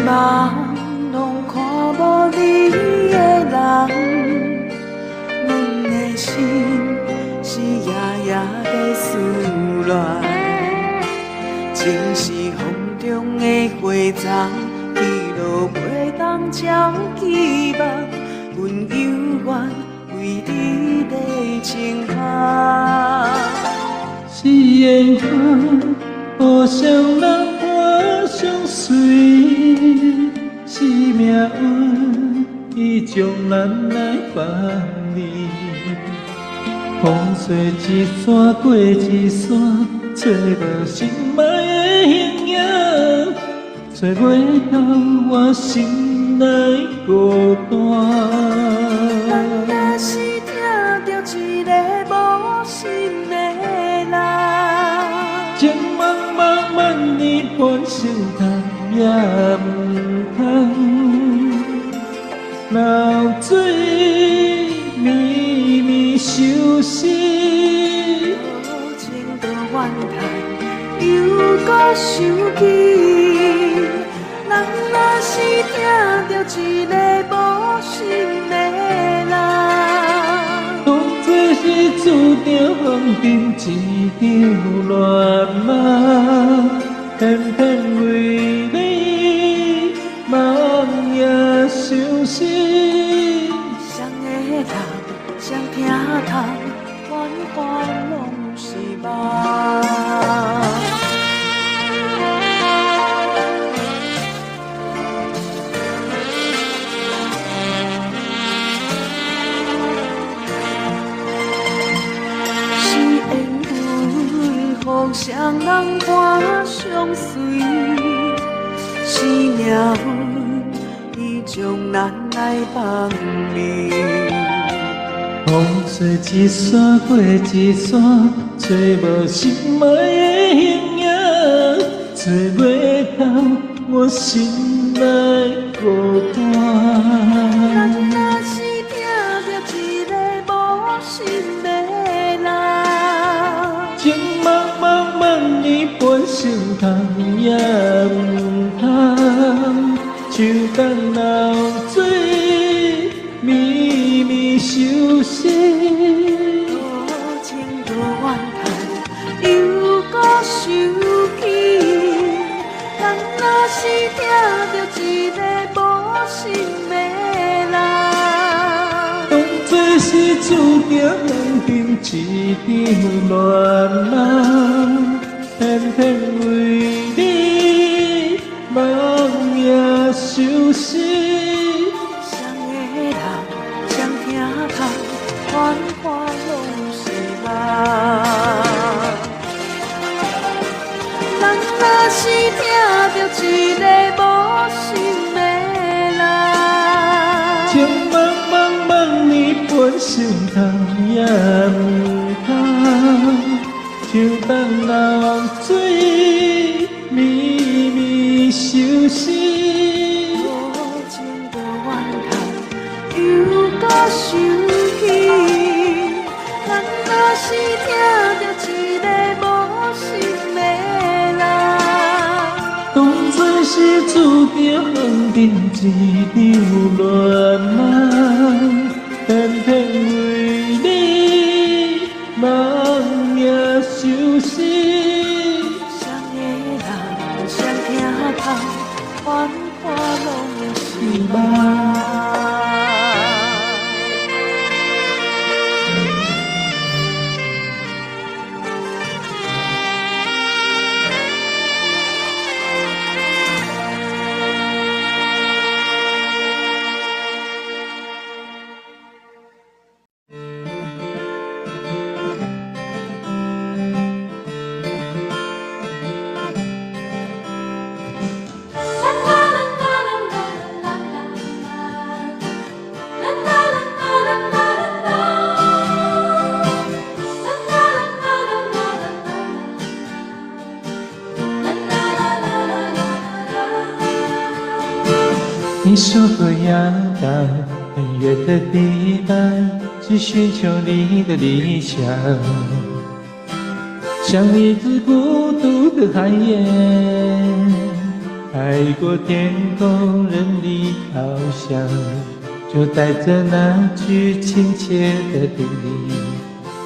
梦拢看无你的人，阮的心是夜夜在思恋，情是风中的花丛，去路袂当将期望，阮犹原为你在轻叹。是缘分，互相人伴相随，是命运，伊将咱来分离。风吹一山过一山，找无心爱的形影，找袂到我心内孤单。咱若是听着一个无心的人，情茫茫年半生通也唔通，流水绵绵相思，情多怨叹，又搁想起。咱若是听着一个无心的人，当作是注定风尘一场乱梦，偏偏为你梦夜相思。谁的人，谁听透，怨怨拢是梦。互相人伴相随，是命运，伊将咱来放离。风吹一山过一山，找无心爱的形影，找袂到我心内孤单。咱若是听着一个无心的人，情茫年半生通也唔通，就当流水绵绵相思。多情多怨叹，又搁想起。咱若是听着一个无心的人，当作是注定风尘一场乱梦，偏偏为你梦夜相思。谁的人，谁听透，怨怨拢是梦。咱若是听着一个无心的人，情茫年半生通也唔通，就当流水绵绵相思。多情多怨叹，又搁想起。咱若是听着一个无心的人，当作是注定风尘一场乱梦，偏偏为你梦夜相思。谁的人，谁听透，怨怨拢是梦。你说过要到很远的地方去寻求你的理想，像一只孤独的海燕，海阔天空，任你翱翔，就带着那句亲切的叮咛，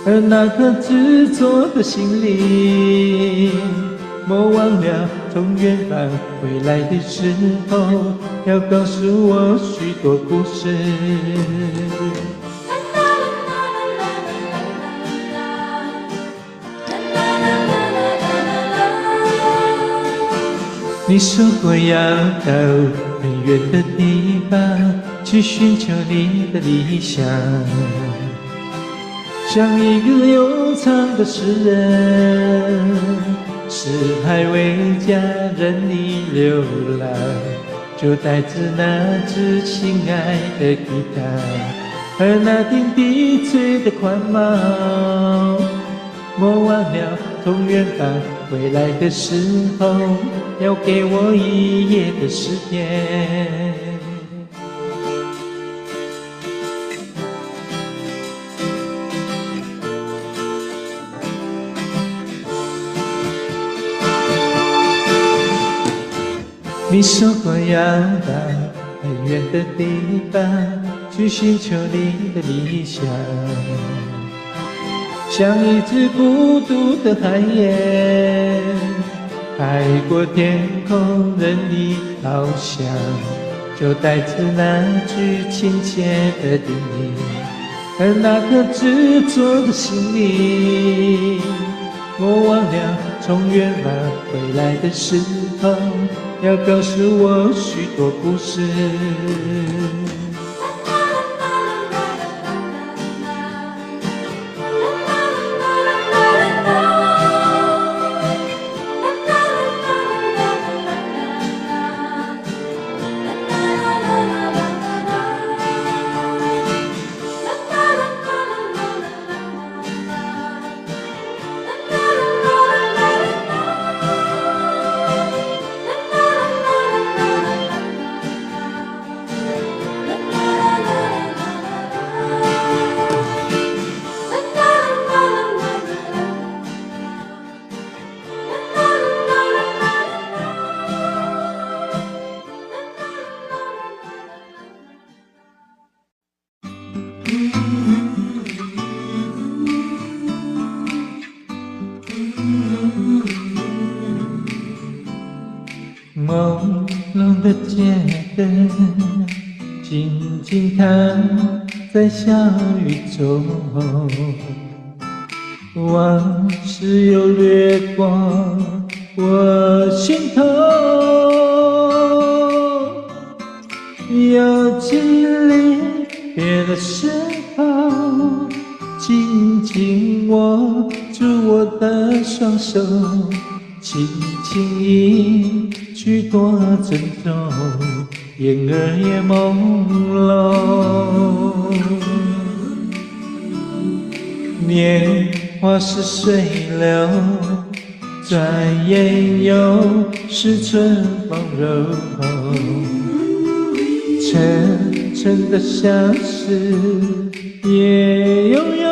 而那颗执着的心灵，莫忘了从远方回来的时候，要告诉我许多故事。你说过要到很远的地方去寻求你的理想，像一个悠长的诗人，四海为家任你流浪，就带着那支心爱的吉他和那顶低垂的宽帽，莫忘了从远方回来的时候，要给我一夜的时间。你说过要到很远的地方去寻求你的理想，像一只孤独的海燕，海阔天空任你翱翔，就带着那句亲切的叮咛，而那颗执着的心灵，莫忘了从远方回来的时候，要告诉我许多故事。朦胧的街灯，静静躺在小雨中，往事又掠过我心头，有经历别的时候，紧紧握住我的双手，轻轻一句多珍重，眼儿也朦胧。年华似水流，转眼又是春风柔。沉沉的相思也悠悠，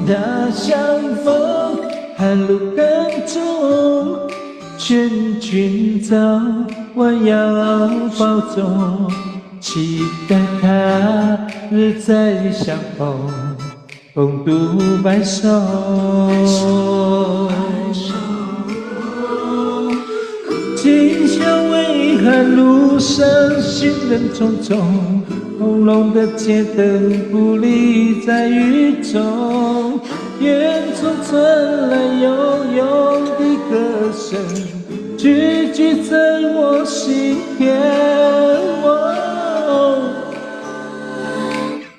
他相逢寒露更重，劝君早晚要保重，期待他日再相逢，共度白首。今宵为何路上行人匆匆，朦胧的街灯孤立在雨中，远处传来悠悠的歌声，句句在我心田。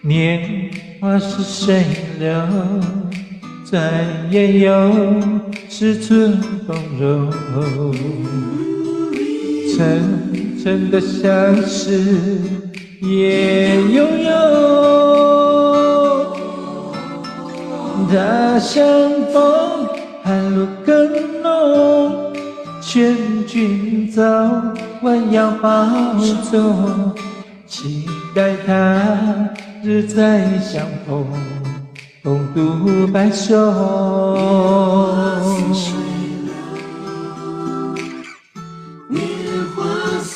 年华似水流，转眼又是春风柔。沉沉的相思也悠悠，他相逢寒露更浓，劝君早晚要保重，期待他日再相逢，共度白首。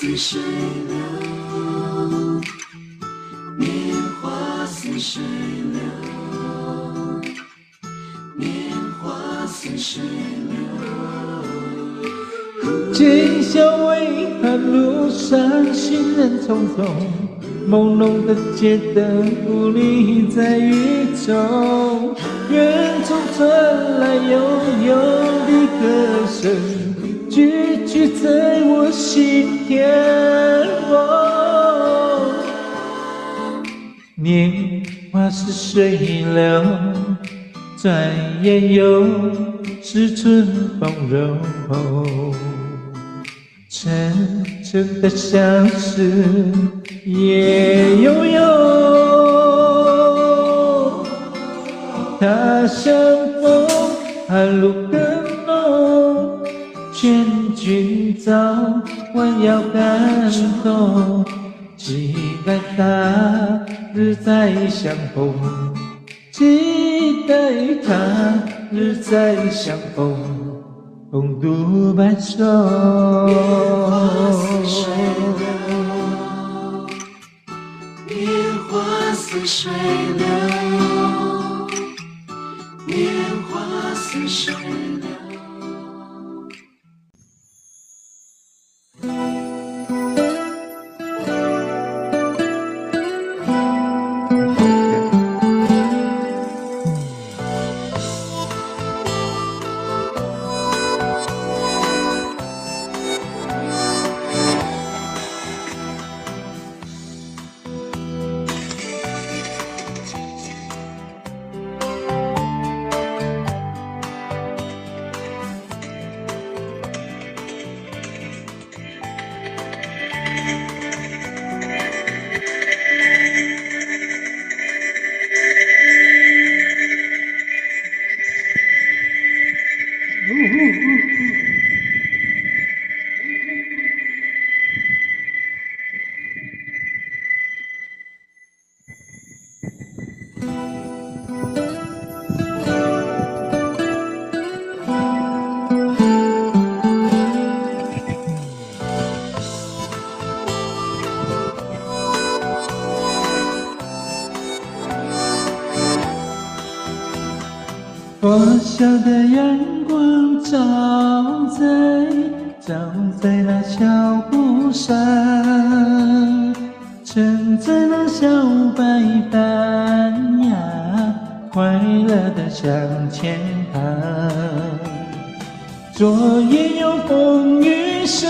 似水流，年华似水流，年华似水流。今宵微寒路上，行人匆匆，朦胧的街灯无你在雨中，远处传来悠悠的歌声，句句在我心田。年华似水流，转眼又是春风柔。沉沉的相思夜悠悠，他乡风寒露更浓，劝君早晚要感动，期待他日再相逢，期待他日再相逢，共度白首。年华似水流，年华似水流。破晓的阳光照在那小湖上，撑在那小白帆呀，快乐地向前航。昨夜有风雨声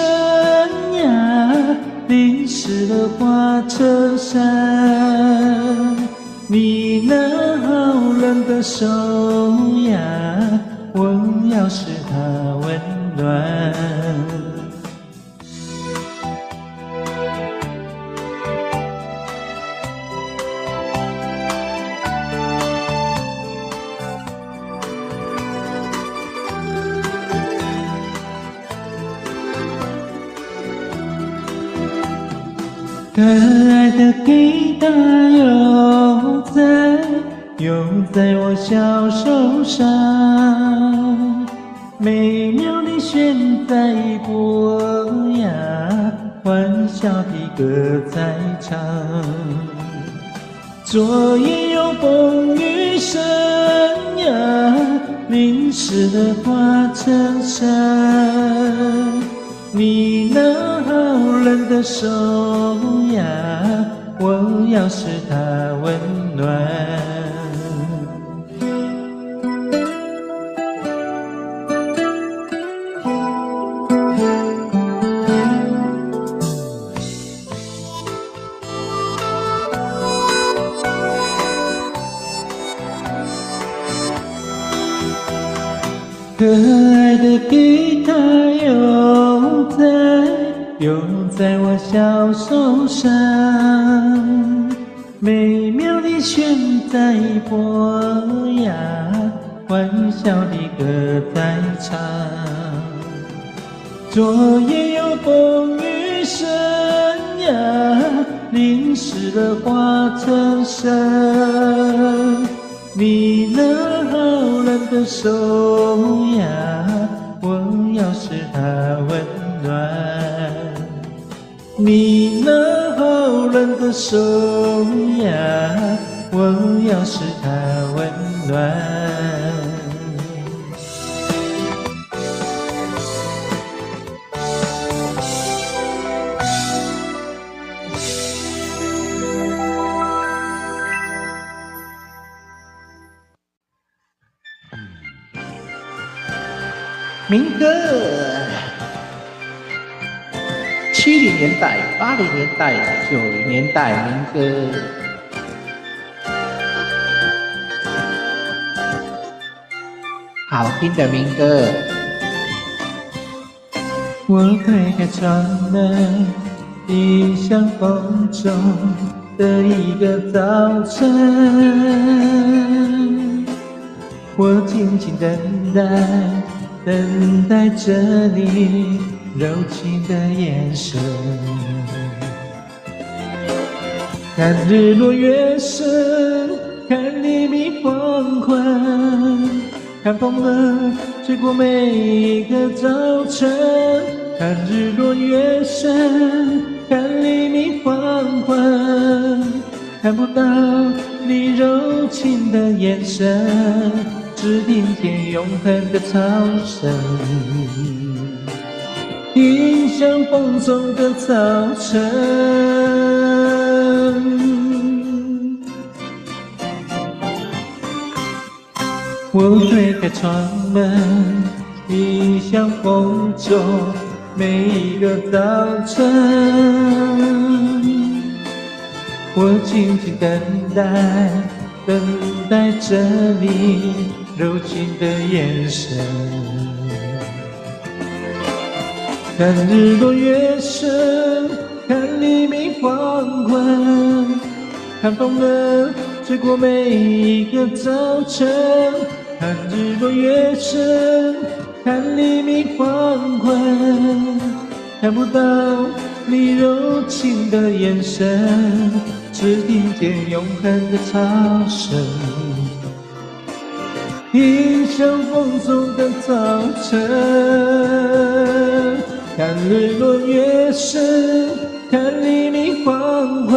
呀，淋湿了花衬衫。你那好冷的手呀，我要是它温暖。可爱的吉他又在我小手上，美妙的弦在拨呀，欢笑的歌在唱。昨夜有风雨声呀，淋湿了花衬衫。你那好冷的手呀，我要是它温暖。可爱的吉他又在我小手上，美妙的弦在拨呀，欢笑的歌在唱。昨夜有风雨声呀，淋湿了花衬衫。你那好冷的手呀，我要是它温暖。你那好冷的手呀，我要是它温暖。民歌，70年代、80年代、90年代民歌，好听的民歌。我推开窗门，迎向风中的一个早晨，我静静等待。等待着你柔情的眼神，看日落月升，看黎明黄昏，看风儿吹过每一个早晨，看日落月升，看黎明黄昏，看不到你柔情的眼神，只听见永恒的潮声，迎向风中的早晨。我推开窗门，迎向风中每一个早晨。我静静等待，等待着你柔情的眼神，看日落月升，看黎明黄昏，看风儿吹过每一个早晨，看日落月升，看黎明黄昏，看不到你柔情的眼神，只听见永恒的潮声，迎向风中的早晨，看日落月升，看黎明黄昏，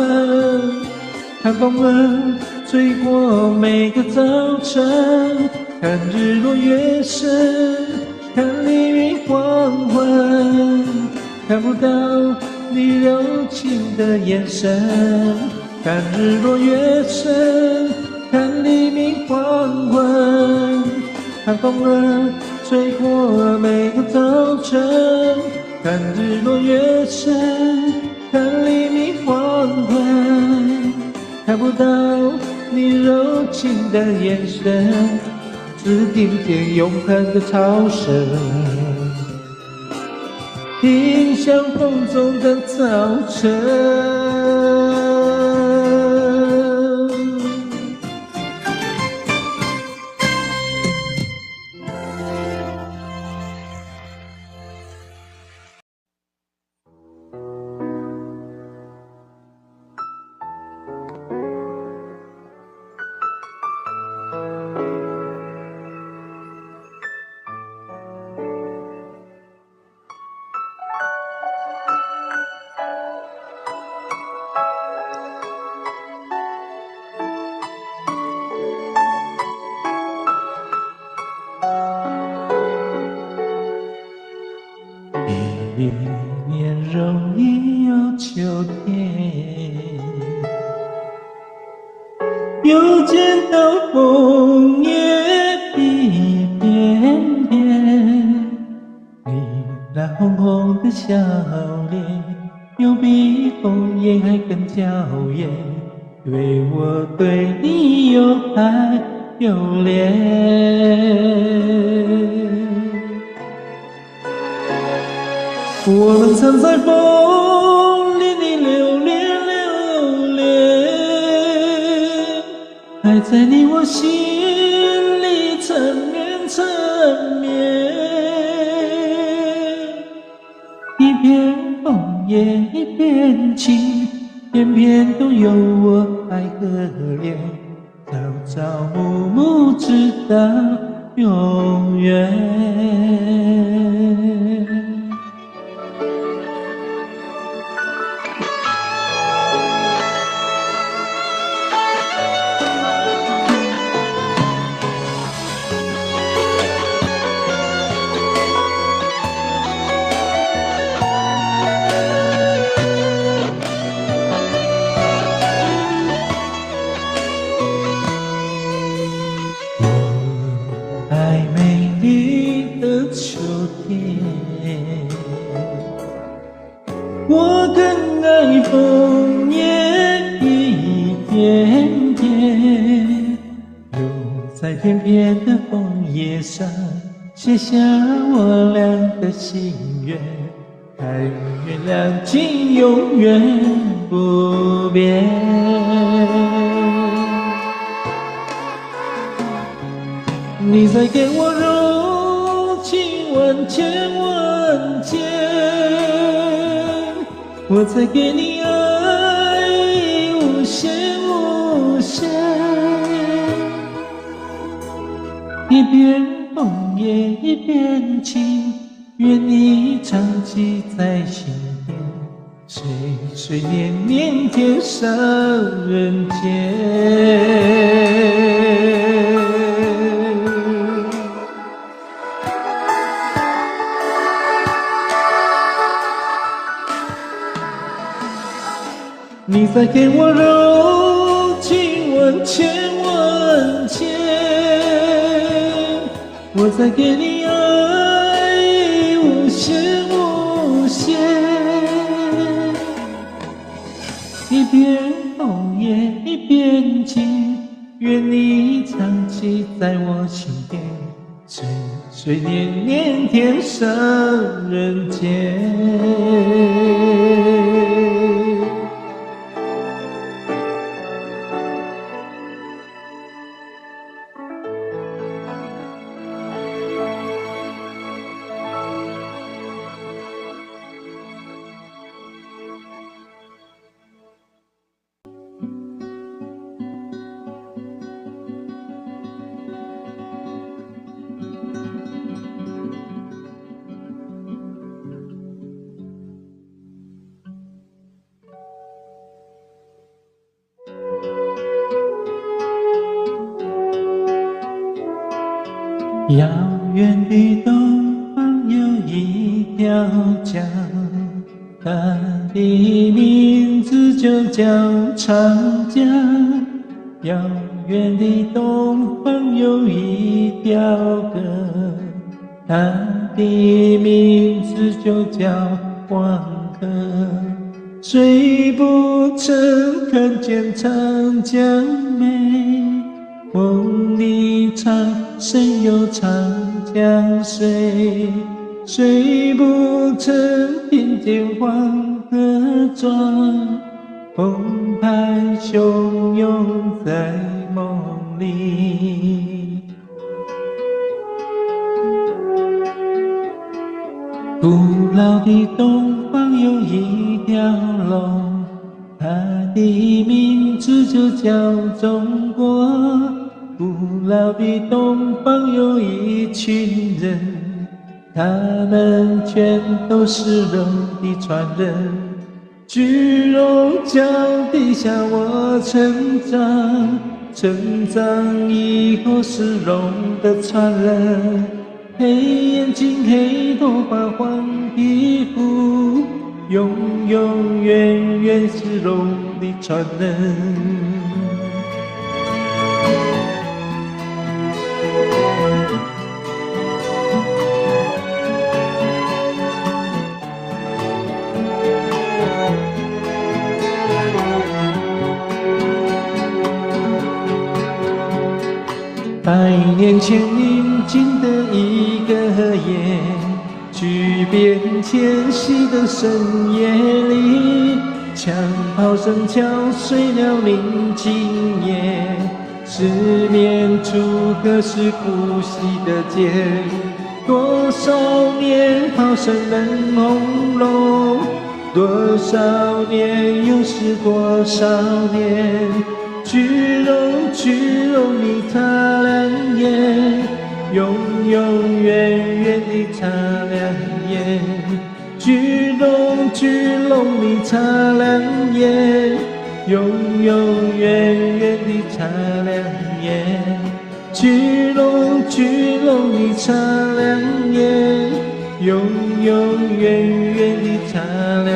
看风儿吹过每个早晨，看日落月升，看黎明黄昏，看不到你柔情的眼神，看日落月升，看黎明黄昏，看风儿吹过每个早晨，看日落月升，看黎明黄昏，看不到你柔情的眼神，只听见永恒的潮声，迎向风中的早晨。一年容易有秋天，又见到枫叶一片片，你那红红的笑脸，有比枫叶还更娇艳，对我对你又爱又怜。我们曾在风里里留恋留恋，还在你我心里缠绵缠绵。一片枫叶一片情，片片都有我爱和怜，朝朝暮暮直到永远。爱枫叶一片片，又在片片的枫叶上写下我俩的心愿，但愿两情永远不变。你再给我柔情万千万千，我再给你爱无限无限。一边枫叶一边情，愿你常记在心间，岁岁年年天上人间。你再给我柔情万千万千，我再给你爱无限无限。一边枫叶一边情，愿你常记在我心间，岁岁年年天上人间。遥远的东方有一条江，它的名字就叫长江。遥远的东方有一条河，它的名字就叫黄河。水不曾看见长江美，梦里常深有长江水，水不曾听见黄河壮，澎湃汹涌在梦里。古老的东方有一条龙，它的名字就叫中国。古老的东方有一群人，他们全都是龙的传人。巨龙脚底下我成长，成长以后是龙的传人。黑眼睛黑头发黄皮肤，永永远远是龙的传人。100年前宁静的一个夜，巨变迁徙的深夜里，枪炮声敲碎了宁静夜。思念出可是呼吸的街，多少年炮声冷轰隆，多少年又是多少年。巨龙巨龙你擦亮眼，永永远远地擦亮眼。巨龙巨龙你擦亮眼，永永远远地擦亮眼。巨龙巨龙你擦亮眼，永永远远地擦亮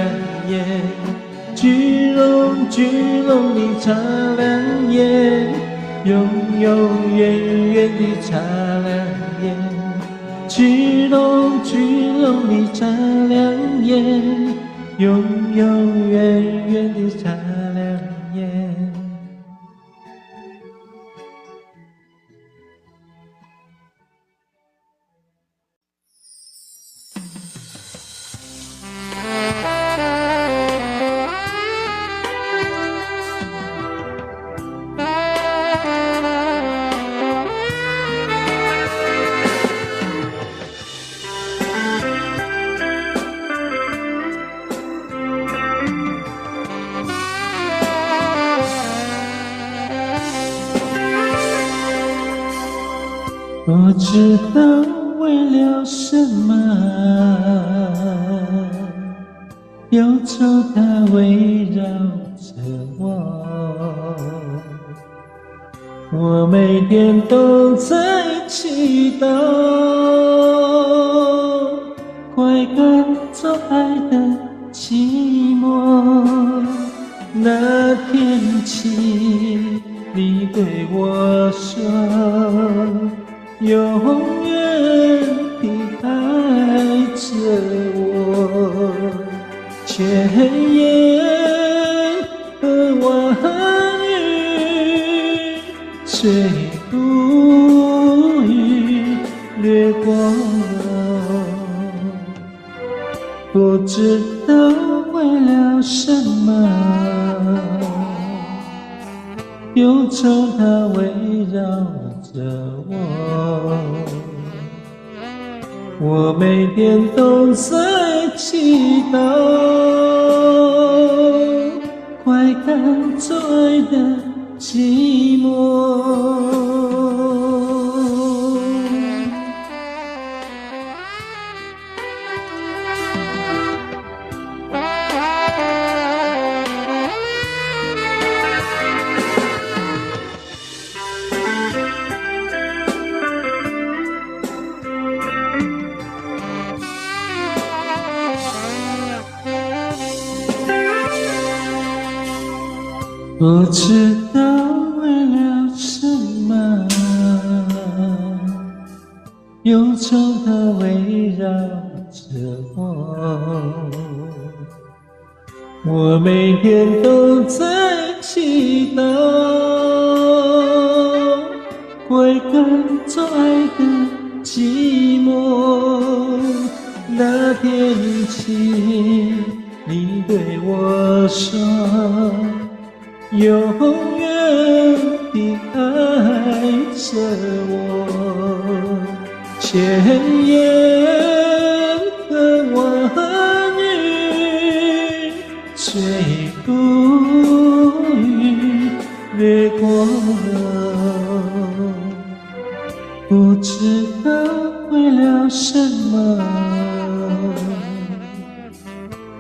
眼。巨龙巨龙你擦亮眼，永永远远地擦亮眼。巨龙巨龙你擦亮眼，永永远远的擦亮眼。不知道为了什么，忧愁它围绕着我，我每天都在祈祷，快赶走爱的寂寞。那天起，你对我说，永远地爱着我，千言和万语随不语掠过，不知道为了什么，忧愁它围绕着我每天都在祈祷，快赶走爱的寂寞。不知道为了什么，忧愁它围绕着我每天都在祈祷，快赶走爱的寂寞。那天起，你对我说，永远地爱着我，千言和万语随不语掠过，不知道为了什么，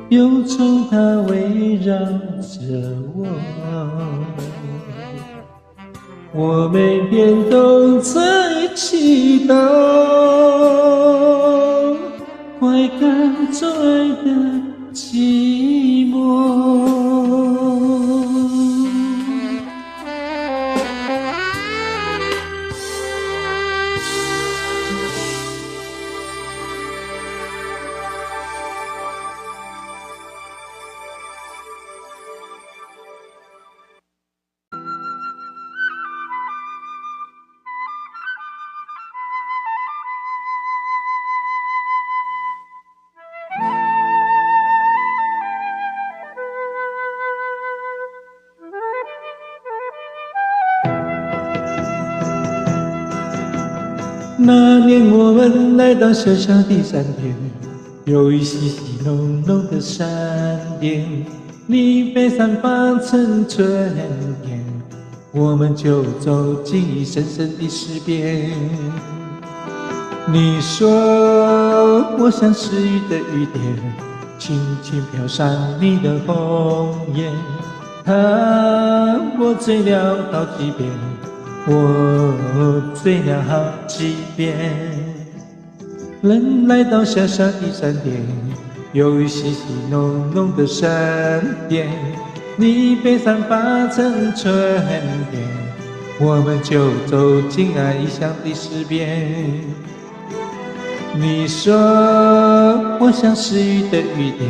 忧愁它围绕着我每天都在祈祷，快赶走爱的寂寞。那年我们来到小小的山巅，有一细细浓浓的山巅，你被散发成春天，我们就走进深深的石边。你说我像逝去的雨点，轻轻飘上你的红颜，我醉了好几遍，我醉了好几遍。人来到小小的山巅，有一细细浓浓的山巅，你被散发成春天，我们就走进爱异乡的石边。你说我像逝去的雨点，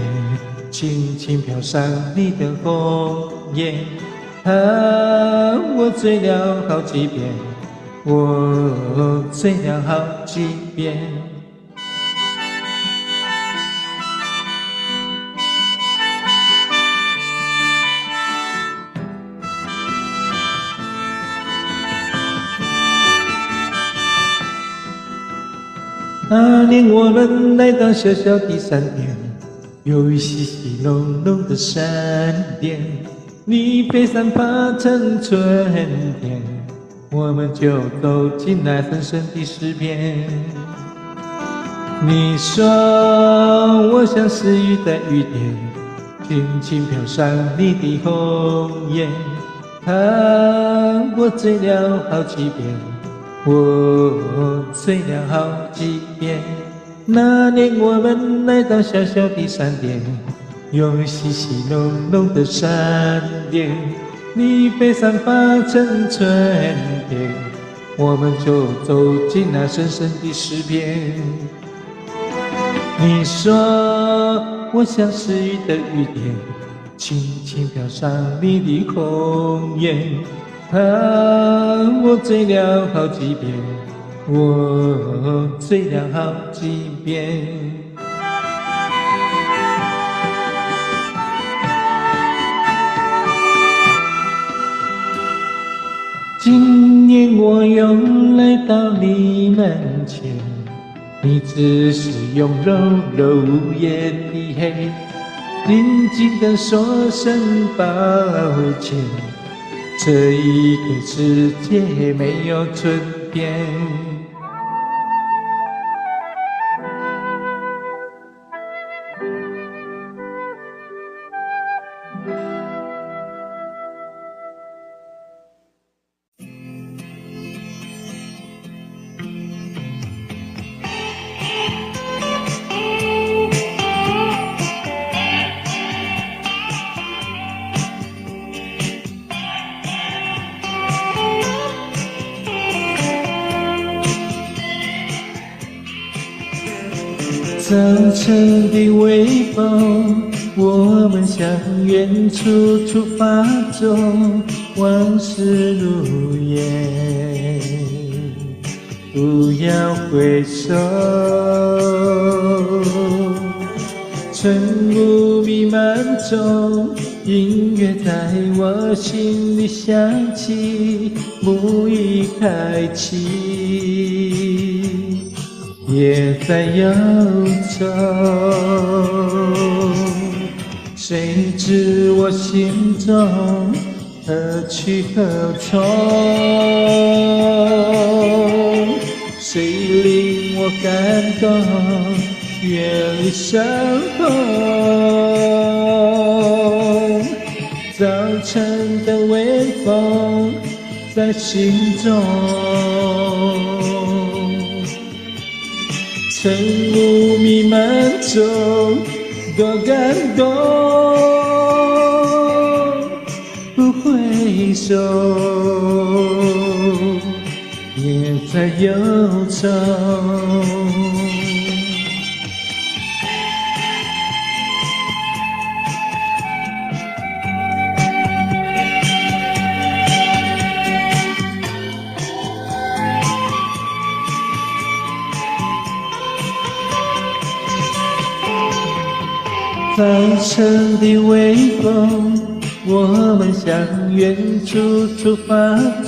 轻轻飘上你的红颜。啊，我醉了好几遍，我醉了好几遍。那年我们来到小小的山巅，有雨淅淅隆隆的闪电，你飞散爬成春天，我们就走进那深深的诗篇。你说我像是雨的雨点，轻轻飘上你的红颜。啊，我醉了好几遍，我醉了好几遍。那年我们来到小小的山巅，有淅淅隆隆的闪电，你飞散爬成春天，我们就走进那深深的诗篇。你说我像是雨的雨点，轻轻飘上你的红颜。啊，我醉了好几遍，我醉了好几遍。今年我又来到你门前，你只是用柔柔无言的黑，静静地说声抱歉。这一个世界没有春天。早晨的微风，我们向远处出发中，往事如烟，不要回首。晨雾弥漫中，音乐在我心里响起，沐浴开启，夜在忧愁，谁知我心中何去何从？谁令我感动，远离伤痛？早晨的微风在心中，晨雾弥漫中，多感动，不回首，也在忧愁。早晨的微风，我们向远处出发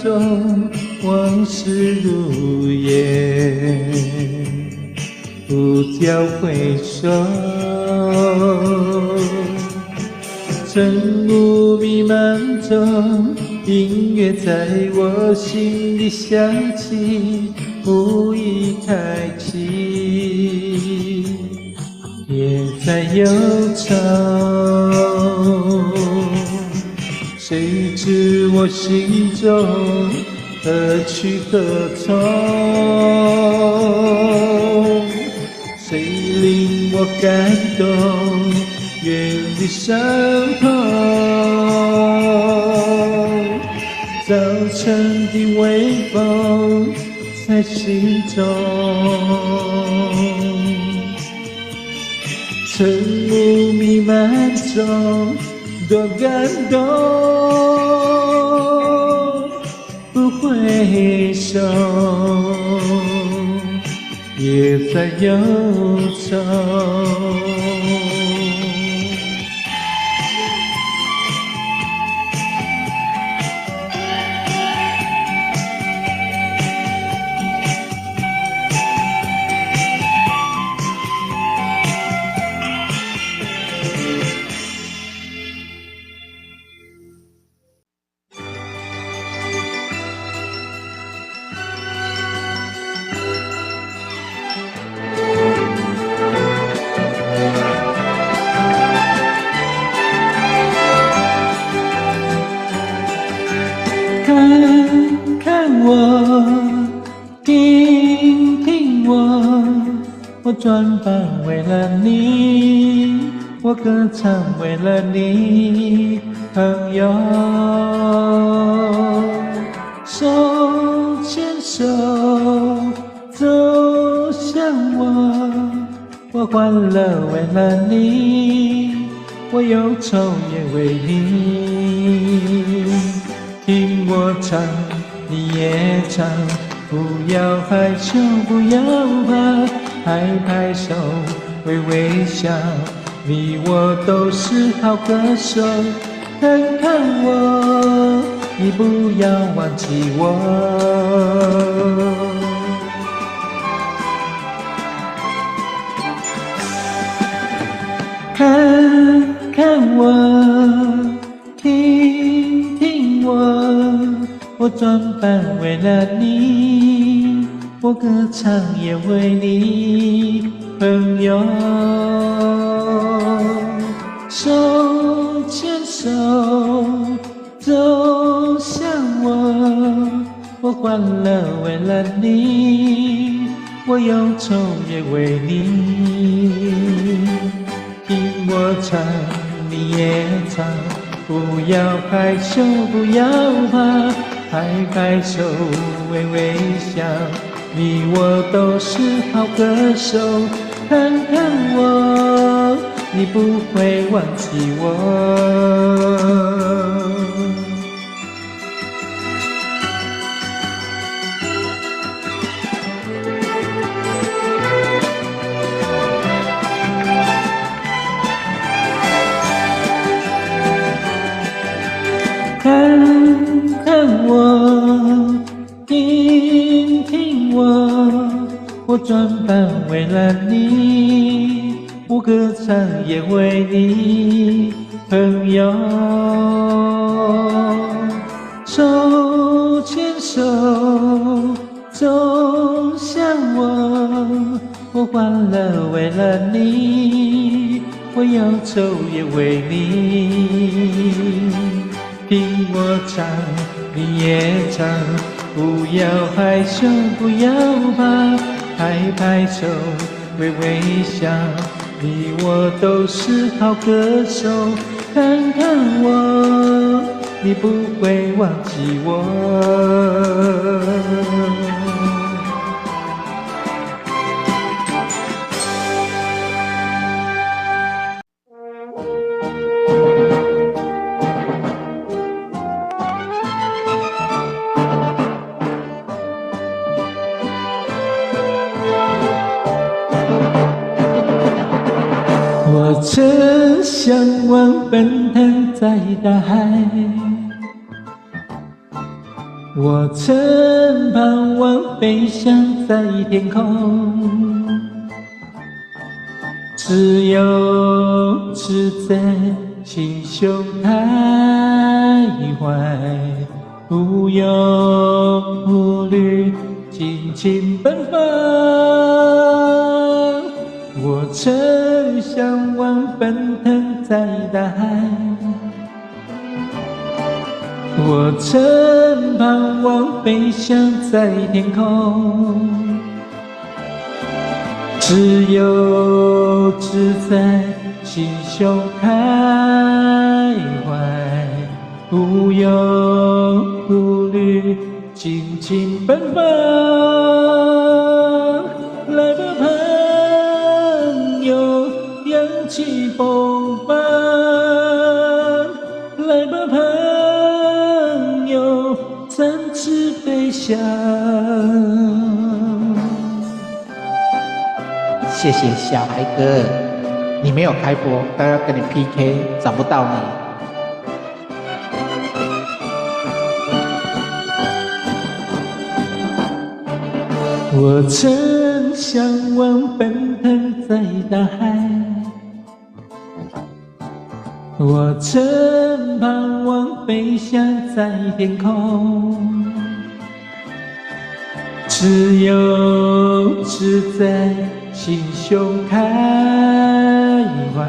中，往事如烟，不叫回首。晨雾弥漫中，音乐在我心里响起，无意开启，也在忧愁。谁知我心中何去何从？谁令我感动，远离伤痛？早晨的微风在心中，晨雾弥漫中，多感动，不回首，也在忧愁。看看我，听听我专访为了你，我歌唱为了你，朋友。手牵手走向我欢乐为了你，我忧愁也为你。听我唱，你也唱，不要害羞，不要怕，拍拍手，微微笑，你我都是好歌手。看看我，你不要忘记我。看看我，听听我专访为了你，我歌唱也为你，朋友。手牵手走向我欢乐为了你，我忧愁也为你。听我唱，你也唱，不要害羞，不要怕，拍拍手，微微笑，你我都是好歌手。看看我，你不会忘记我。看看我，听听我专访为了你，我歌唱也为你，朋友。手牵手走向我欢乐为了你，我忧愁也为你。听我唱，你也唱，不要害羞，不要怕，拍拍手，微微笑，你我都是好歌手。看看我，你不会忘记我。我曾向往奔腾在大海，我曾盼望飞翔在天空，自由自在心胸徘徊，无忧无虑尽情奔放。我曾向往奔腾在大海，我曾盼望飞翔在天空，自由自在心胸开怀，无忧无虑尽情奔放。来吧朋友，扬起飞翔。谢谢小孩哥，你没有开播，都要跟你 PK， 找不到你。我曾向往奔腾在大海，我曾盼望飞翔在天空，自由自在，心胸开怀，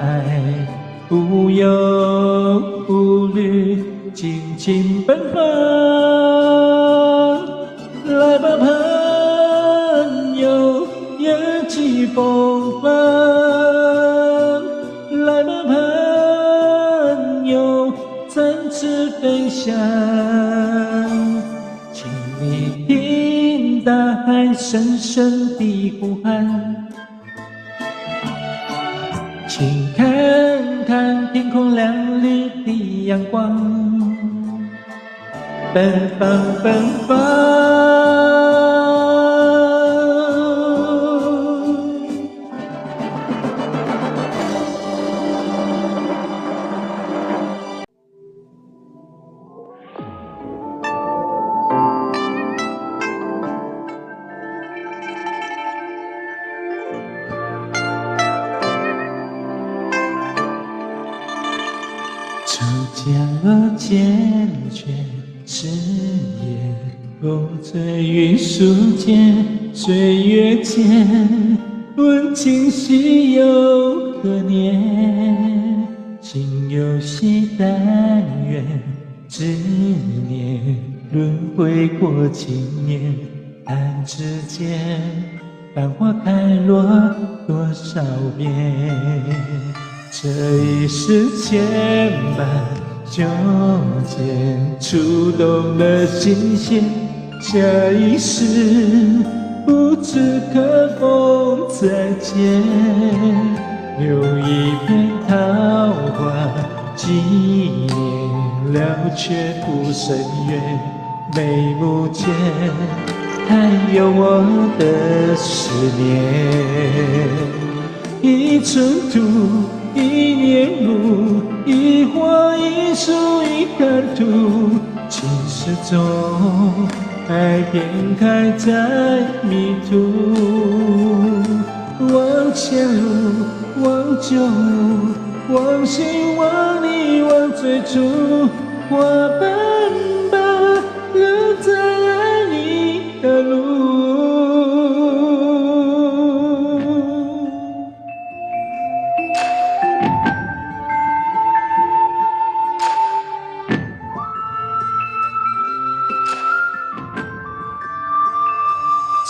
无忧无虑，尽情奔放。来吧，朋友，勇气风帆。来吧，朋友，展翅飞翔。请你听大海深深的呼喊，请看看天空亮丽的阳光，奔放奔放。出家了坚决誓言，风吹云舒间，岁月间，问今夕又何年？心有惜但愿，执念轮回过经年，弹指间，繁花开落多少遍？这一世牵绊纠结，触动了心弦。下一世不知可否再见，留一片桃花纪念，了却不甚远。眉目间还有我的思念，一寸土，一年路，一花一树一滩土，情始终，爱便开在迷途。往前路，往旧路，往昔往你往最初，花瓣吧，留在爱你的路。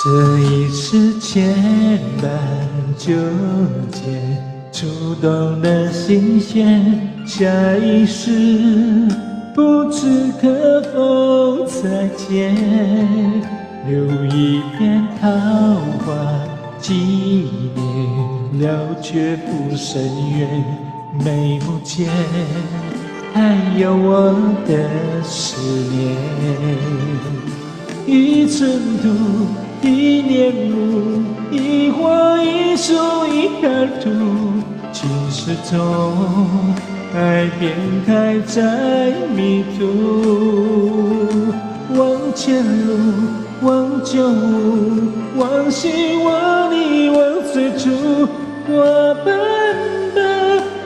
这一世牵绊纠结，触动了心弦。下一世不知可否再见，留一片桃花纪念，了却不甚远。眉目间还有我的思念，一寸土，一年路，一花一树一滩土，情始终，爱便开在迷途。往前路，往旧路，往昔往你往最初，花瓣吧，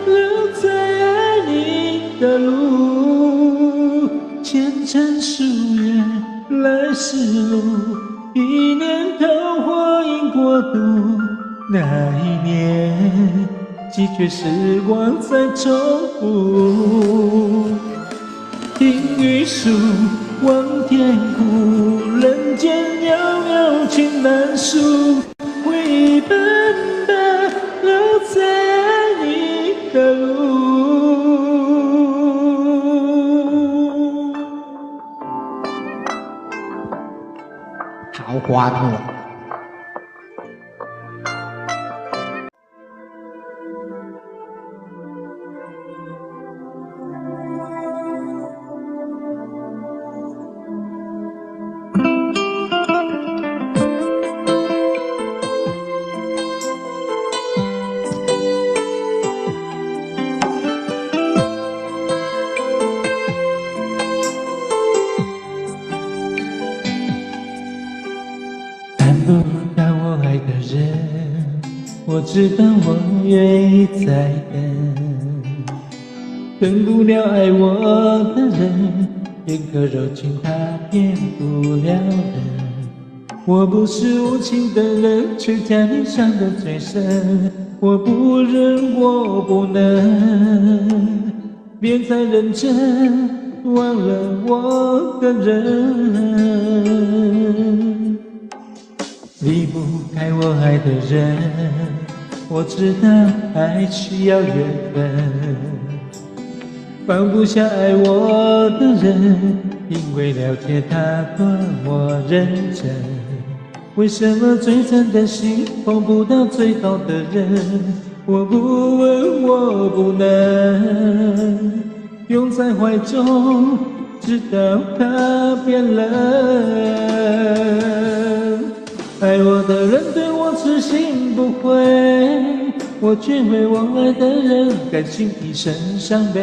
留在爱你的路。前尘夙愿，来时路，一年桃花映过度。那一年，几阙时光在重复。听雨树，望天哭，人间袅袅情难诉。回忆般的留在爱你的路。好欢哦！我知道我愿意再等不了爱我的人，片刻柔情他骗不了人。我不是无情的人，却将你伤得最深。我不忍，我不能，别再认真，忘了我的人。离不开我爱的人，我知道爱需要缘分。放不下爱我的人，因为了解他多么认真。为什么最真的心碰不到最好的人？我不问，我不能，拥在怀中，直到他变冷。爱我的人对我痴心不悔，我却为我爱的人甘心一生伤悲。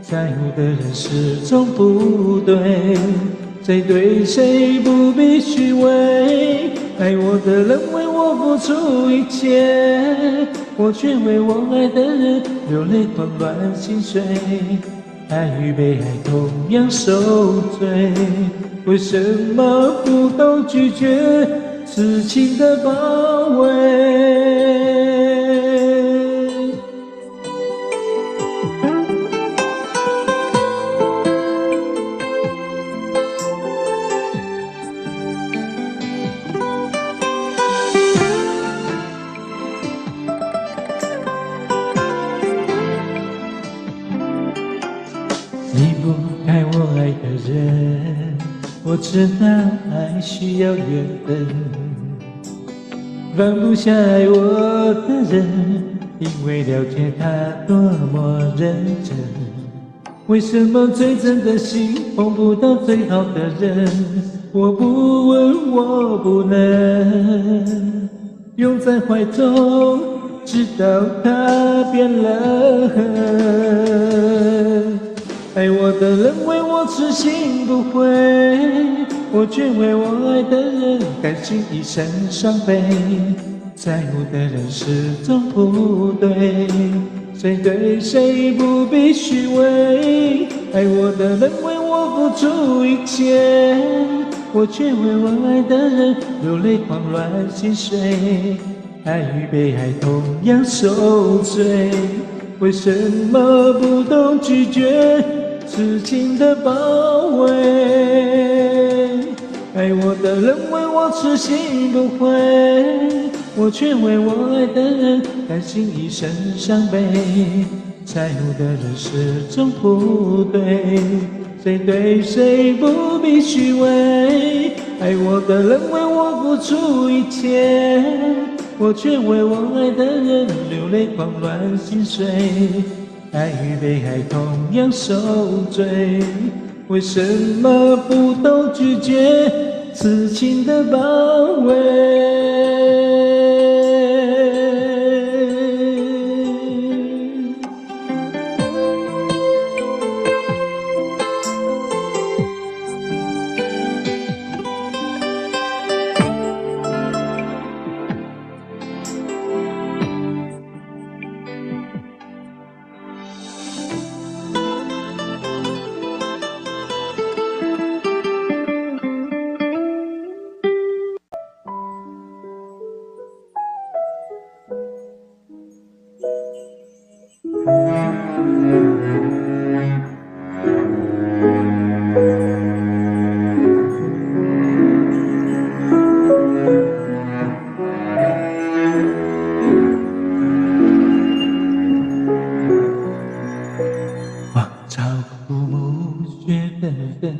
在乎的人始终不对，谁对谁不必虚伪。爱我的人为我付出一切，我却为我爱的人流泪狂乱心碎。爱与被爱同样受罪，为什么不懂拒绝痴情的包围？离不开我爱的人，我知道爱需要缘分。放不下爱我的人，因为了解他多么认真。为什么最真的心碰不到最好的人？我不问，我不能，拥在怀中，直到他变冷。爱我的人为我痴心不悔，我却为我爱的人甘心一生伤悲。在乎的人始终不对，谁对谁不必虚伪。爱我的人为我付出一切，我却为我爱的人流泪狂乱心碎。爱与被爱同样受罪，为什么不懂拒绝痴情的包围？爱我的人为我痴心不悔，我却为我爱的人甘心一生伤悲。在乎的人始终不对，谁对谁不必虚伪。爱我的人为我付出一切，我却为我爱的人流泪狂乱心碎。爱与被爱同样受罪，为什么不懂拒绝痴情的包围？荒草枯木雪纷纷，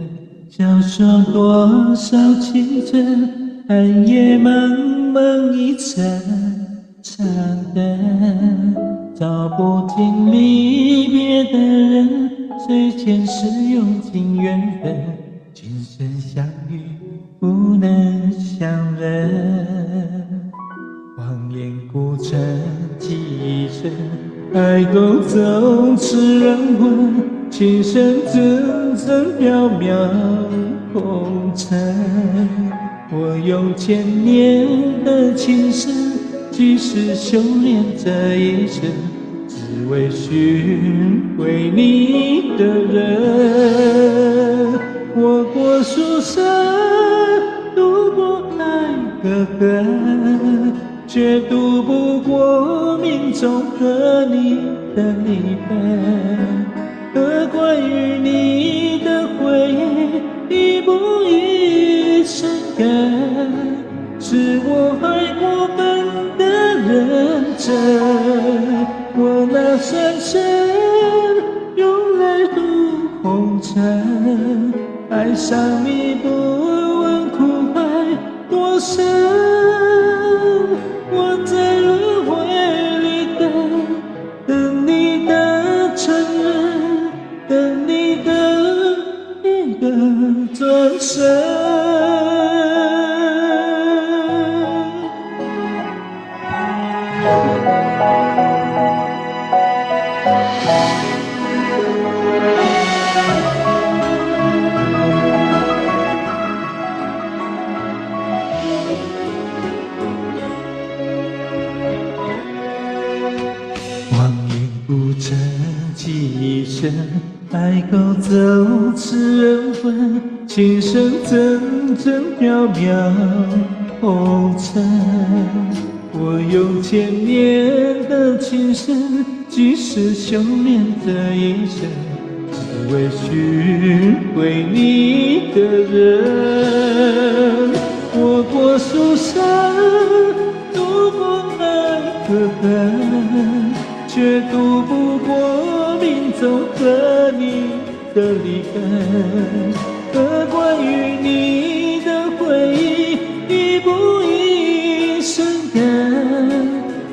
笑说多少情真，寒夜茫茫一层长灯，照不尽离别的人，谁前世用尽缘分，今生相遇不能相认。荒烟孤城记忆深，爱勾走痴人魂，情深阵阵渺渺红尘。我用千年的情深，即使修炼这一生，只为寻回你的人。我过书生，渡过爱和恨，却渡不过命中和你的离别。而关于你的回忆，一步一生根，是我爱过本的认真。我那三生用来渡红尘，爱上你不问苦海多深。我在轮回里等你的承认，等你的一个转身。记一生，爱勾走痴人魂，情深阵阵渺渺红尘。我用千年的情深，即使修炼这一生，只为寻回你的人。我过书生，渡过爱和恨，却渡不过命中和你的离分。而关于你的回忆，一步一生根，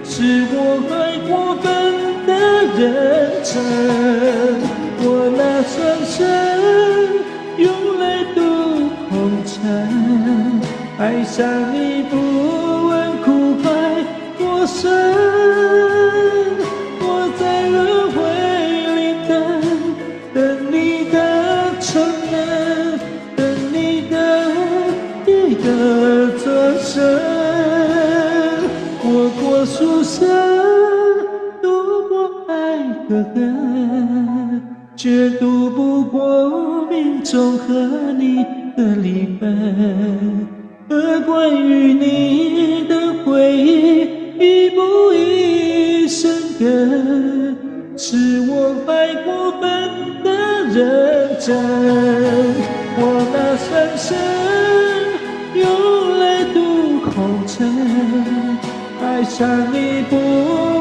是我爱过本的认真。我那双生用来渡红尘，爱上你不问苦海多深。我过书生，渡过爱和恨，却渡不过命中和你的离分。而关于你的回忆，一步一生根，是我爱过本的认真。我那三生用来渡红尘，爱上你不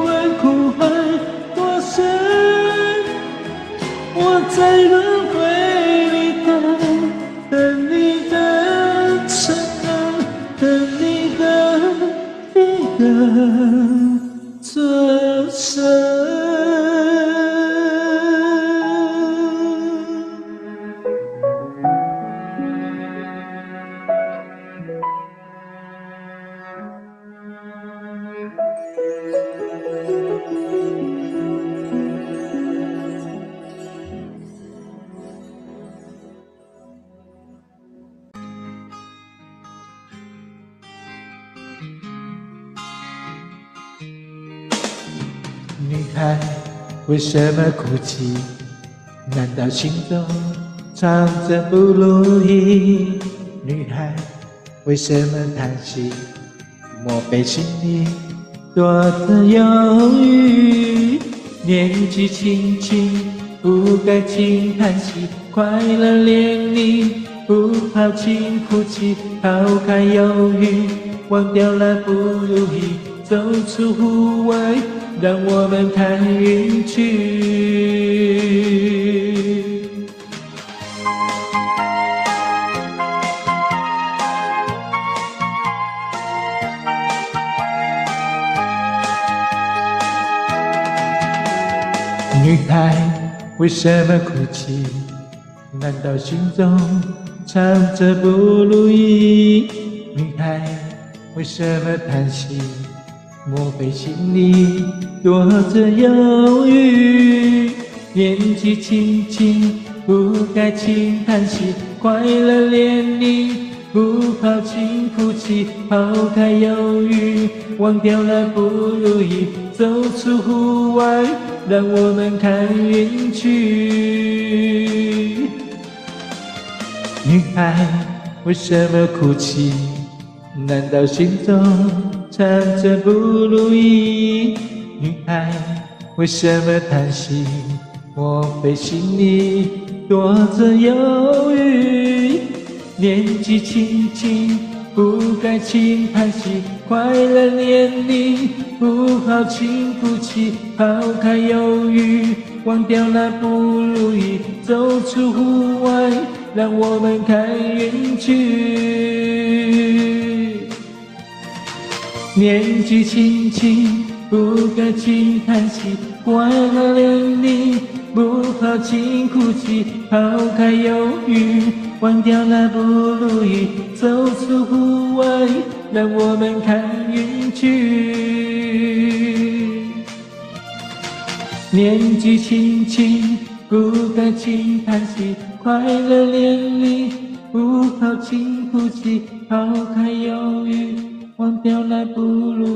问苦海多深。我在轮回里等你的承认，等你的一个转身。女孩为什么哭泣？难道心中藏着不如意？女孩为什么叹息？莫非心里多着忧郁？年纪轻轻不该轻叹息，快乐年龄不好轻哭泣，抛开忧郁，忘掉了不如意，走出户外，让我们看云去。女孩为什么哭泣？难道心中藏着不如意？女孩为什么叹息？莫非心里多着忧郁？年纪轻轻不该轻叹息，快乐年龄不抛弃哭泣，抛开忧郁，忘掉了不如意，走出户外，让我们看云去。女孩为什么哭泣？难道心中藏着不如意？女孩为什么叹息？莫非心里躲着忧郁？年纪轻轻不该轻叹息，快乐年龄不好轻哭泣，抛开忧郁，忘掉那不如意，走出户外，让我们看云去。年纪轻轻不该轻叹息，快乐年龄不好轻哭泣，抛开忧郁，忘掉那不如意，走出户外，让我们看云去。年纪轻轻不该轻叹息，快乐年龄不好轻哭泣，抛开忧郁，忘掉那不如意。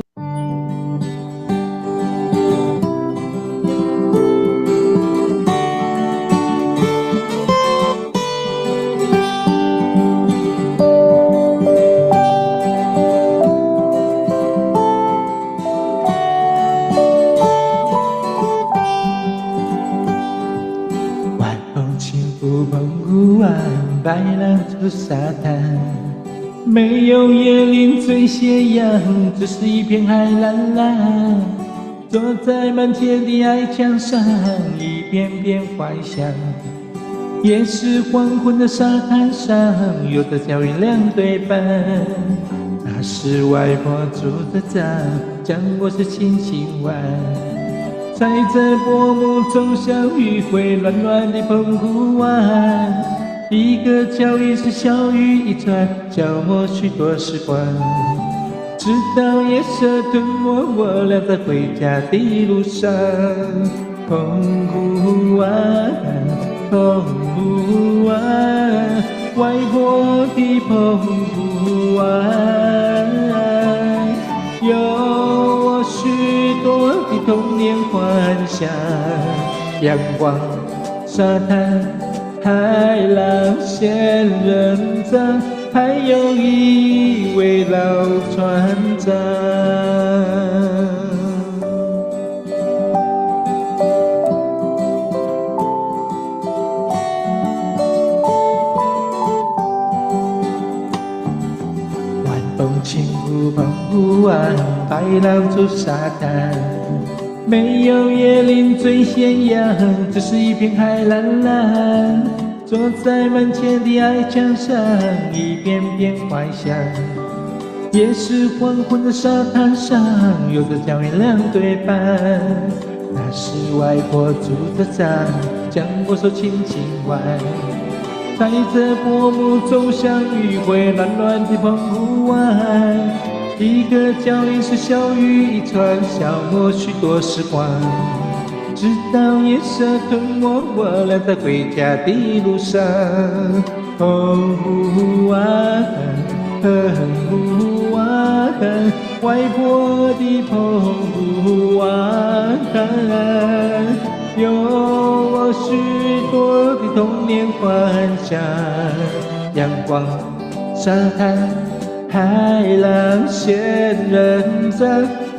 澎湖湾，白浪出沙滩，没有椰林缀斜阳，只是一片海蓝蓝。坐在满天的矮墙上，一遍遍怀想。也是黄昏的沙滩上，有着脚印两对半。那是外婆拄着杖，讲我是轻轻玩。踩着薄暮走向余晖乱乱的澎湖湾，一个脚印是小雨一串，消磨许多时光。直到夜色吞没我俩在回家的路上。澎湖湾，澎湖湾，外婆的澎湖湾，有我许多的童年幻想。阳光、沙滩、海浪、仙人掌，还有一位老船长。晚风轻拂澎湖湾，白浪逐沙滩，没有椰林缀斜阳，只是一片海蓝蓝。坐在门前的矮墙上，一遍遍怀想。也是黄昏的沙滩上，有着脚印两对半。那是外婆拄着杖，将我手轻轻挽。踩着薄暮走向余晖乱乱的澎湖湾，一个脚印是小雨一串，消磨许多时光。直到夜色吞没我俩在回家的路上。澎湖湾，澎湖湾，外婆的澎湖湾，有我许多的童年幻想。阳光、沙滩、海浪、仙人掌，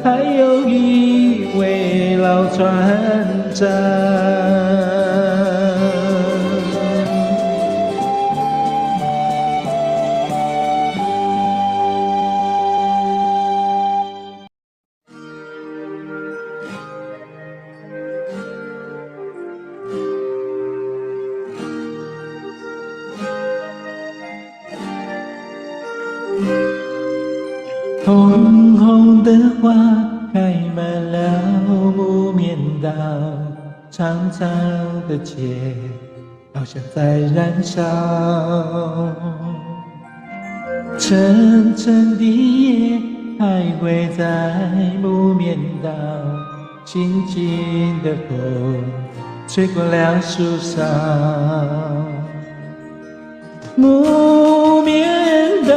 还有一位老船长。红红的花开满了木棉道，长长的街好像在燃烧。沉沉的夜徘徊在木棉道，轻轻的风吹过了树梢。木棉道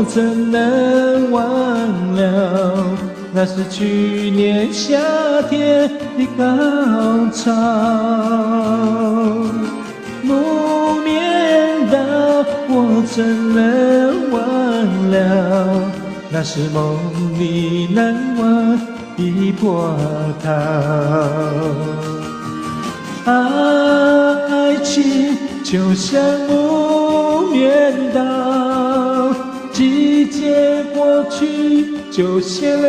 我怎能忘了？那是去年夏天的高潮。木棉道，我怎能忘了？那是梦里难忘的波涛。爱情就像木棉道，季节过去就谢了。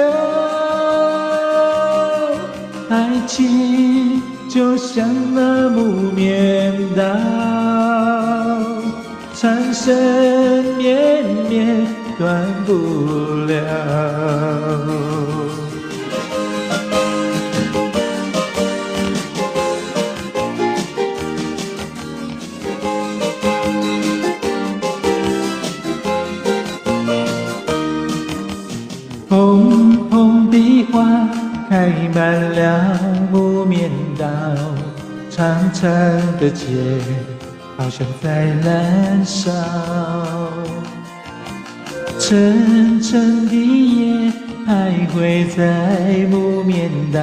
爱情就像那木棉道，缠身绵绵断不了。红红的花开满了木棉道，长长的街好像在燃烧。沉沉的夜徘徊在木棉道，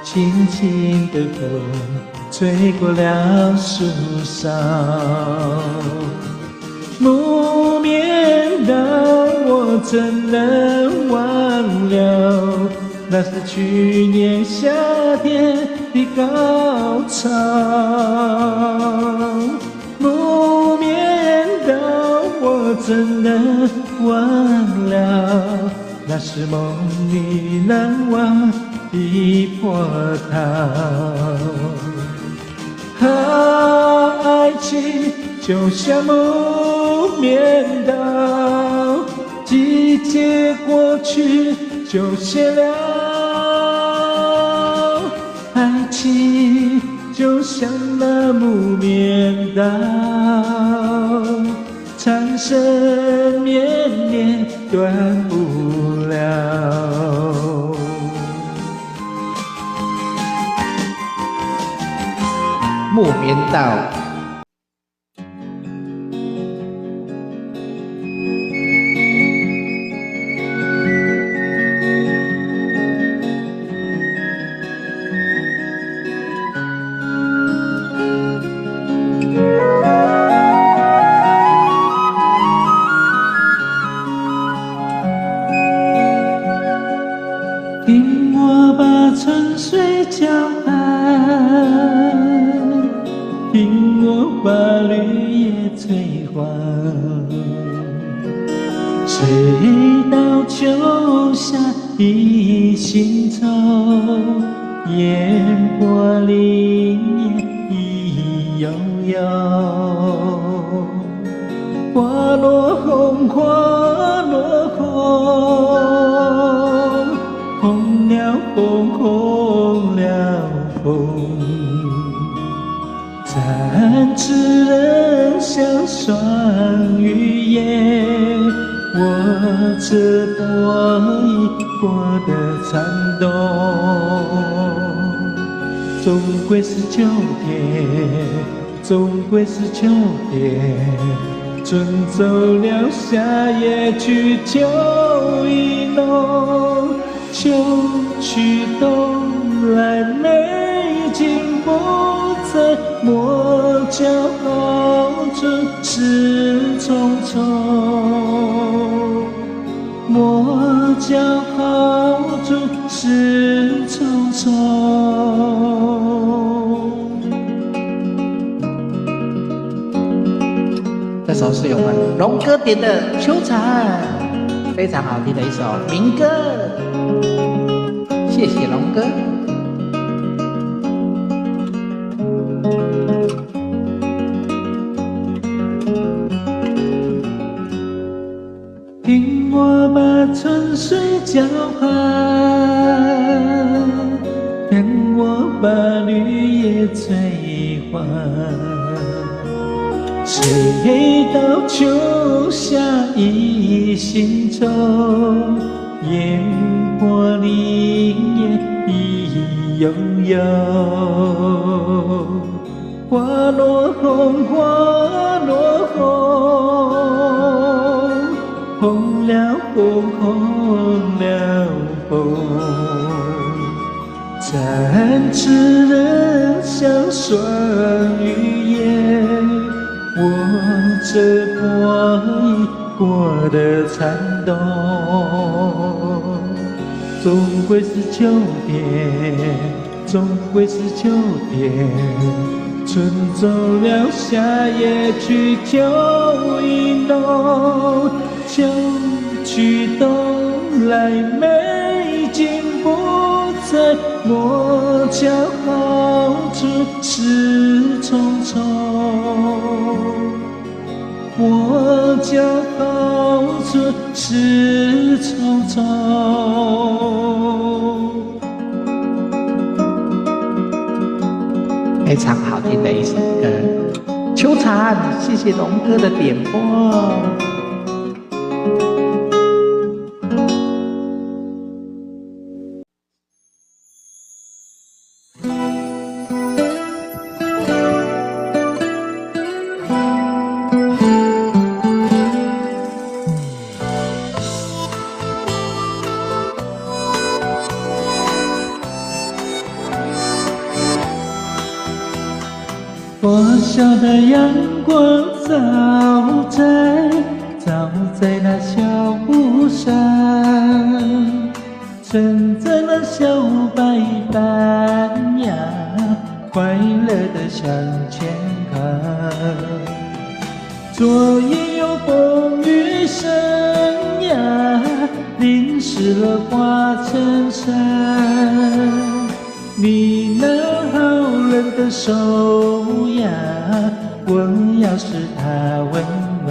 轻轻的风吹过了树梢。木棉道，我怎能忘了？那是去年夏天的高潮。木棉道，我怎能忘了？那是梦里难忘的波涛。爱情就像木棉道，季节过去就谢了。爱情就像那木棉道，缠身绵绵断不了。木棉道。听我把春水交换，听我把绿叶催黄。谁道秋夏一心愁，烟波林叶意悠悠。花落红，花落红，红了红，红了红。咱只能像双鱼燕，握着多已过的残冬。终归是秋天，终归是秋天，春走了夏夜去，秋意浓，秋去冬来，美景不再，莫叫好春事匆匆，莫叫好春事匆匆。这首是由我们龙哥点的《秋蝉》，非常好听的一首民歌，谢谢龙哥。听我把春水交换，听我把绿叶催黄。谁道秋夏一心愁，烟波林叶意悠悠。花落红，花落红，红痴人像双语言，我这过已过的颤抖，终归是秋天，终归是秋天。春走了，夏也去，秋意浓，秋去冬来，美景不在，莫叫好处事重重，莫叫好处事重重。非常好听的一首歌，秋蝉，谢谢龙哥的点播。破晓的阳光照在那小湖上，撑在那小白板呀，快乐地向前看。昨夜有风雨声呀，淋湿了花衬衫。你那好冷的手呀，我要是它温暖。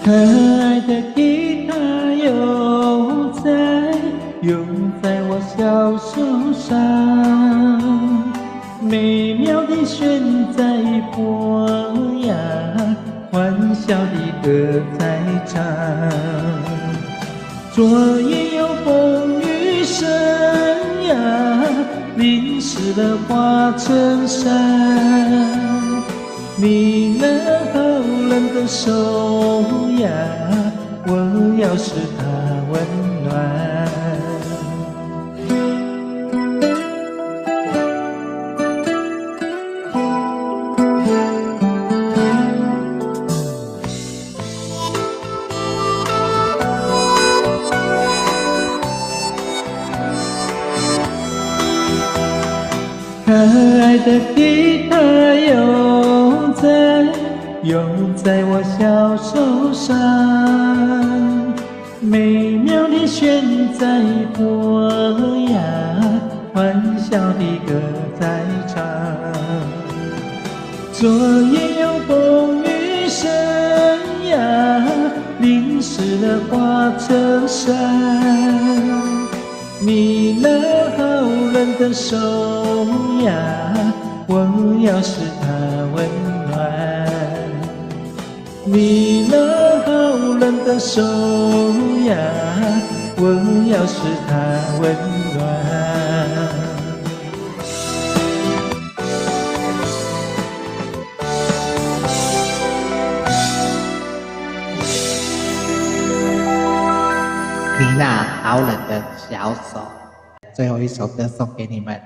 可爱的吉他又在我小手上，美妙的弦在拨呀，欢笑的歌在唱。昨夜有风雨声呀，淋湿了花衬衫。你那好冷的手呀，我要是它温暖。可爱的吉他又在我小手上，美妙的弦在拨呀，欢笑的歌在唱。昨夜有风雨声呀，淋湿了花衬衫。你那好冷的手呀，我要是它温暖。你那好冷的手呀，我要是它温暖。你那好冷的小手，最后一首歌送给你们，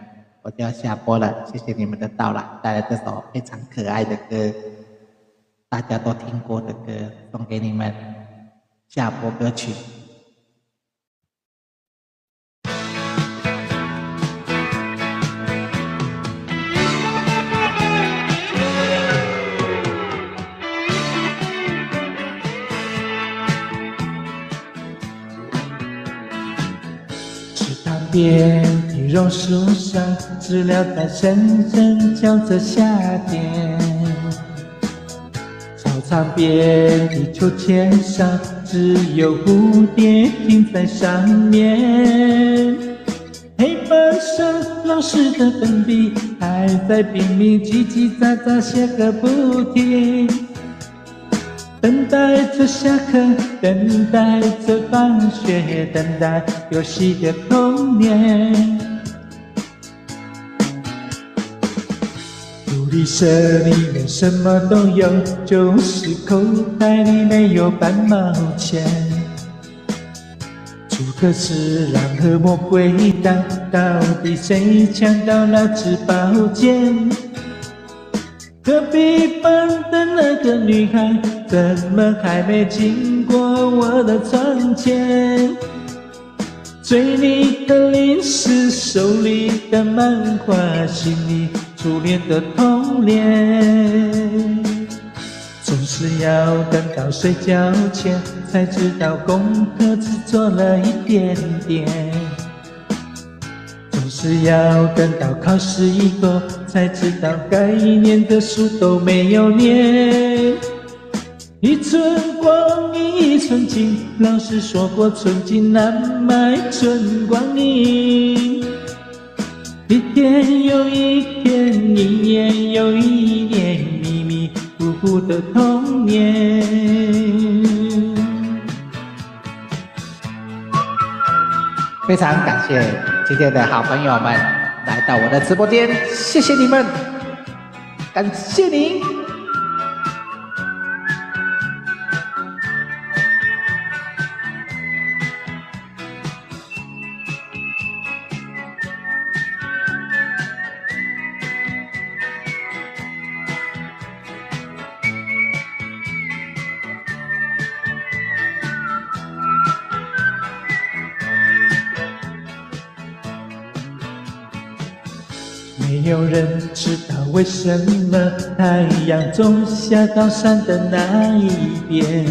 我就要下播了。谢谢你们的到来，带来这首非常可爱的歌，大家都听过的歌，送给你们。下播歌曲。边的榕树上，知了在声声叫着夏天。操场边的秋千上，只有蝴蝶停在上面。黑板上老师的粉笔还在拼命叽叽喳喳写个不停。等待着下课，等待着放学，等待游戏的童年。福利社里面什么都有，就是口袋里没有半毛钱。主课是狼和魔鬼党，到底谁抢到那支宝剑？隔壁班的那个女孩，怎么还没经过我的窗前？嘴里的零食，手里的漫画，心里初恋的童年。总是要等到睡觉前，才知道功课只做了一点点。总是要等到考试以后，才知道该念的书都没有念。一寸光阴一寸金，老师说过寸金难买寸光阴。一天又一天，一年又一年，迷迷糊糊的童年。非常感谢今天的好朋友们来到我的直播间，谢谢你们，感谢您。没有人知道为什么太阳总下到山的那一边，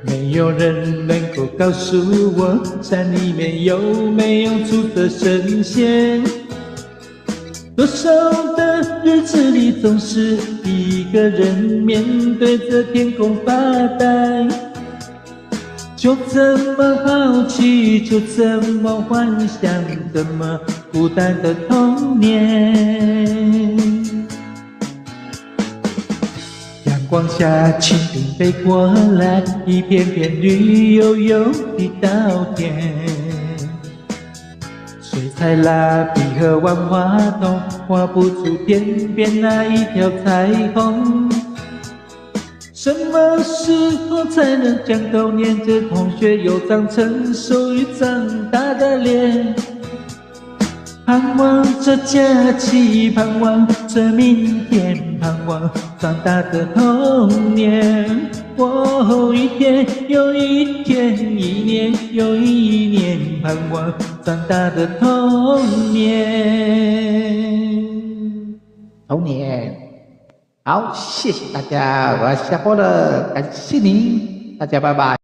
没有人能够告诉我山里面有没有住着神仙。多少的日子里总是一个人面对着天空发呆，就这么好奇，就这么幻想，这么孤单的童年。阳光下蜻蜓飞过来，一片片绿油油的稻田。水彩蜡笔和万花筒画不出天边那一条彩虹。什么时候才能将童年的同学又长成熟与长大的脸？盼望着假期，盼望着明天，盼望长大的童年。哦，一天又一天，一年又一年，盼望长大的童年。童年，好，谢谢大家，我要下播了，感谢您，大家拜拜。